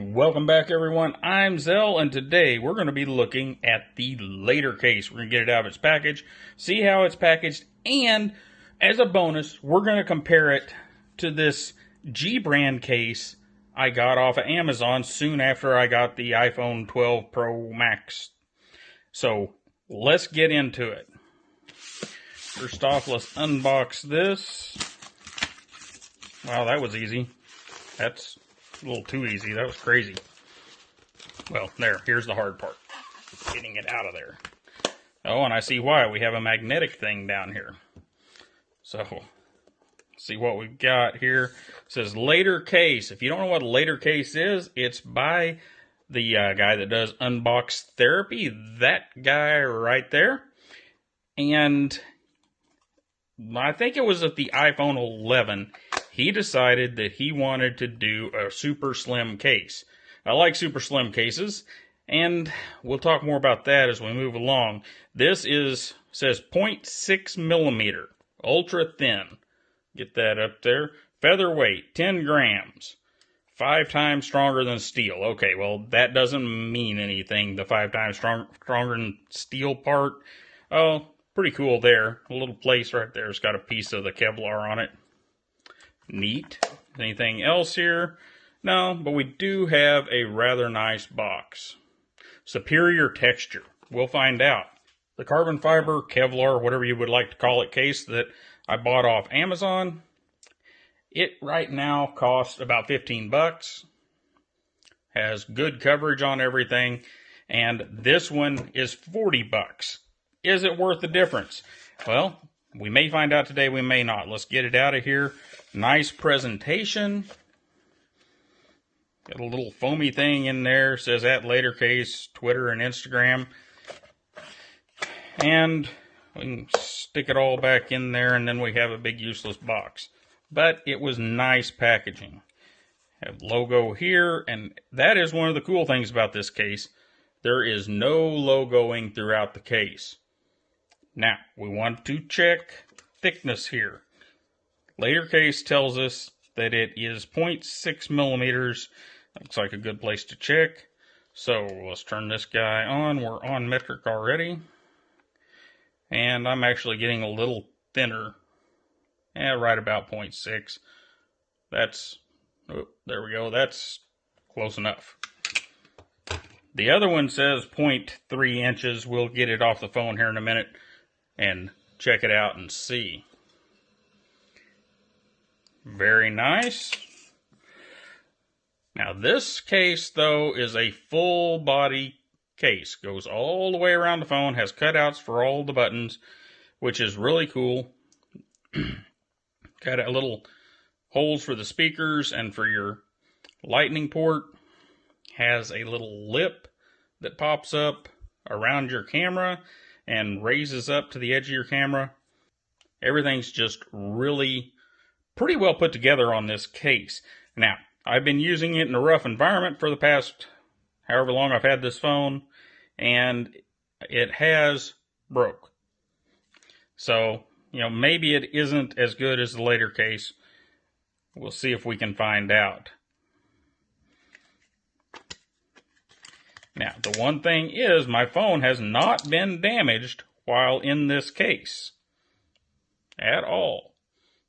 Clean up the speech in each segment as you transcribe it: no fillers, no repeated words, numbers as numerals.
Welcome back, everyone. I'm Zell, and today we're going to be looking at the later case. We're going to get it out of its package, see how it's packaged, and as a bonus, we're going to compare it to this Gbrand case I got off of Amazon soon after I got the iPhone 12 Pro Max. So let's get into it. First off, let's unbox this. Wow, that was easy. That's a little too easy. That was crazy. Well, here's the hard part. Getting it out of there. Oh, and I see why. We have a magnetic thing down here. So, see what we've got here. It says later case. If you don't know what a later case is, it's by the guy that does Unbox Therapy. That guy right there. And I think it was at the iPhone 11. He decided that he wanted to do a super slim case. I like super slim cases, and we'll talk more about that as we move along. This says 0.6 millimeter, ultra thin. Get that up there. Featherweight, 10 grams. 5 times stronger than steel. Okay, well, that doesn't mean anything, the 5 times stronger than steel part. Oh, pretty cool there. A little place right there. It's got a piece of the Kevlar on it. Neat. Anything else here? No, but we do have a rather nice box. Superior texture. We'll find out. The carbon fiber, Kevlar, whatever you would like to call it, case that I bought off Amazon, it right now costs about 15 bucks. Has good coverage on everything, and this one is 40 bucks. Is it worth the difference? Well, we may find out today, we may not. Let's get it out of here. Nice presentation. Got a little foamy thing in there. Says at later case, Twitter and Instagram. And we can stick it all back in there, and then we have a big useless box. But it was nice packaging. Have logo here, and that is one of the cool things about this case. There is no logoing throughout the case. Now, we want to check thickness here. Later case tells us that it is 0.6 millimeters. Looks like a good place to check. So let's turn this guy on. We're on metric already. And I'm actually getting a little thinner. Right about 0.6. There we go. That's close enough. The other one says 0.3 inches. We'll get it off the phone here in a minute and check it out and see. Very nice. Now this case, though, is a full body case. Goes all the way around the phone, has cutouts for all the buttons, which is really cool. Got a little holes for the speakers and for your lightning port. Has a little lip that pops up around your camera and raises up to the edge of your camera. Everything's just really pretty well put together on this case. Now, I've been using it in a rough environment for the past however long I've had this phone, and it has broke. So, maybe it isn't as good as the later case. We'll see if we can find out. Now, the one thing is, my phone has not been damaged while in this case. At all.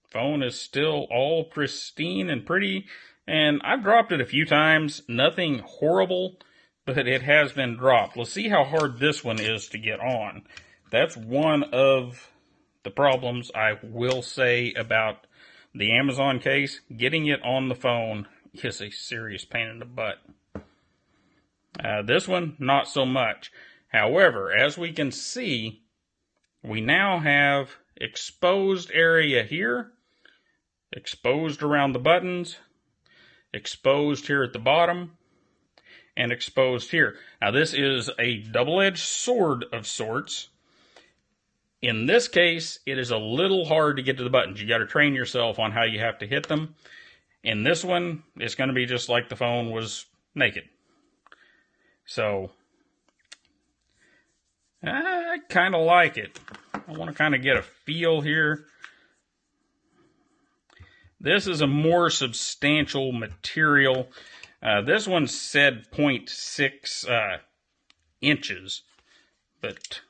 Phone is still all pristine and pretty, and I've dropped it a few times. Nothing horrible, but it has been dropped. Let's see how hard this one is to get on. That's one of the problems I will say about the Amazon case. Getting it on the phone is a serious pain in the butt. This one, not so much. However, as we can see, we now have exposed area here, exposed around the buttons, exposed here at the bottom, and exposed here. Now this is a double-edged sword of sorts. In this case, it is a little hard to get to the buttons. You got to train yourself on how you have to hit them. In this one, it's going to be just like the phone was naked. So, I kind of like it. I want to kind of get a feel here. This is a more substantial material. This one said 0.6 inches, but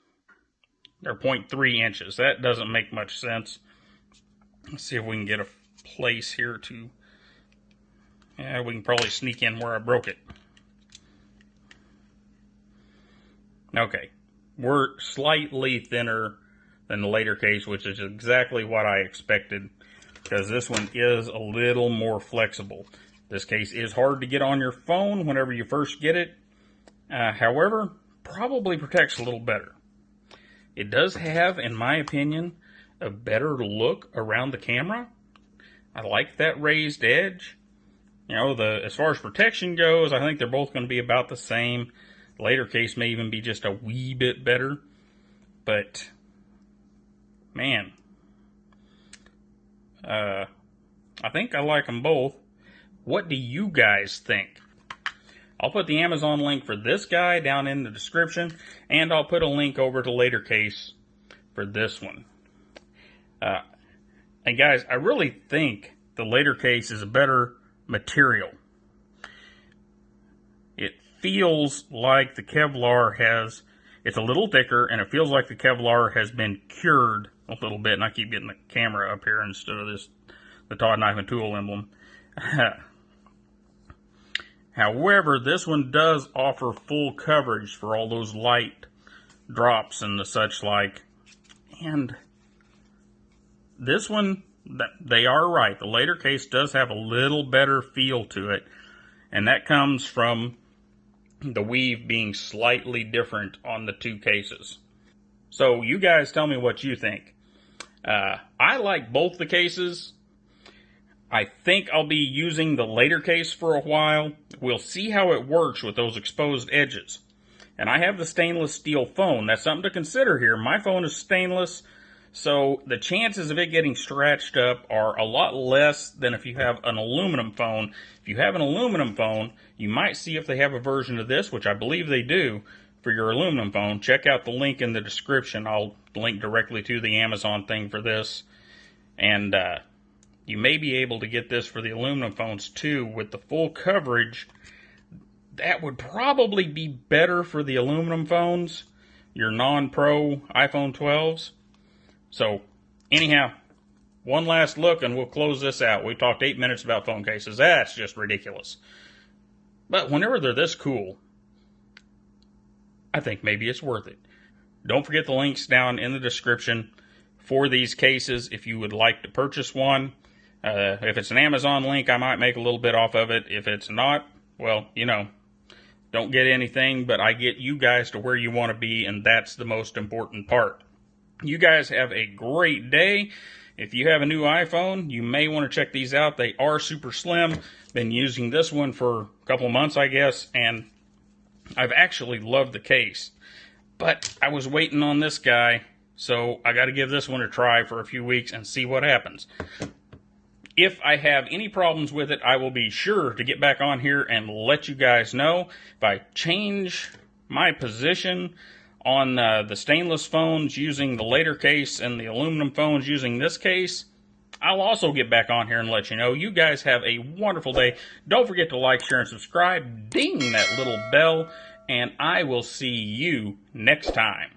they're 0.3 inches. That doesn't make much sense. Let's see if we can get a place here to... Yeah, we can probably sneak in where I broke it. Okay. We're slightly thinner than the later case, which is exactly what I expected, because this one is a little more flexible. This case is hard to get on your phone whenever you first get it. However, probably protects a little better. It does have, in my opinion, a better look around the camera. I like that raised edge. You know, as far as protection goes, I think they're both going to be about the same. The later case may even be just a wee bit better. But, man, I think I like them both. What do you guys think? I'll put the Amazon link for this guy down in the description, and I'll put a link over to later case for this one. And guys, I really think the later case is a better material. It feels like the Kevlar it's a little thicker, and it feels like the Kevlar has been cured a little bit, and I keep getting the camera up here instead of the Todd Knife and Tool emblem. However, this one does offer full coverage for all those light drops and the such like. And this one, they are right. The later case does have a little better feel to it. And that comes from the weave being slightly different on the two cases. So you guys tell me what you think. I like both the cases. I think I'll be using the later case for a while. We'll see how it works with those exposed edges. And I have the stainless steel phone. That's something to consider here. My phone is stainless, so the chances of it getting scratched up are a lot less than if you have an aluminum phone. If you have an aluminum phone, you might see if they have a version of this, which I believe they do, for your aluminum phone. Check out the link in the description. I'll link directly to the Amazon thing for this. And, you may be able to get this for the aluminum phones too with the full coverage. That would probably be better for the aluminum phones, your non-pro iPhone 12s. So, anyhow, one last look and we'll close this out. We talked 8 minutes about phone cases. That's just ridiculous. But whenever they're this cool, I think maybe it's worth it. Don't forget the links down in the description for these cases if you would like to purchase one. If it's an Amazon link, I might make a little bit off of it. If it's not, well, you know, don't get anything, but I get you guys to where you want to be, and that's the most important part. You guys have a great day. If you have a new iPhone, you may want to check these out. They are super slim. Been using this one for a couple of months, I guess, and I've actually loved the case. But I was waiting on this guy, so I got to give this one a try for a few weeks and see what happens. If I have any problems with it, I will be sure to get back on here and let you guys know. If I change my position on the stainless phones using the later case and the aluminum phones using this case, I'll also get back on here and let you know. You guys have a wonderful day. Don't forget to like, share, and subscribe. Ding that little bell, and I will see you next time.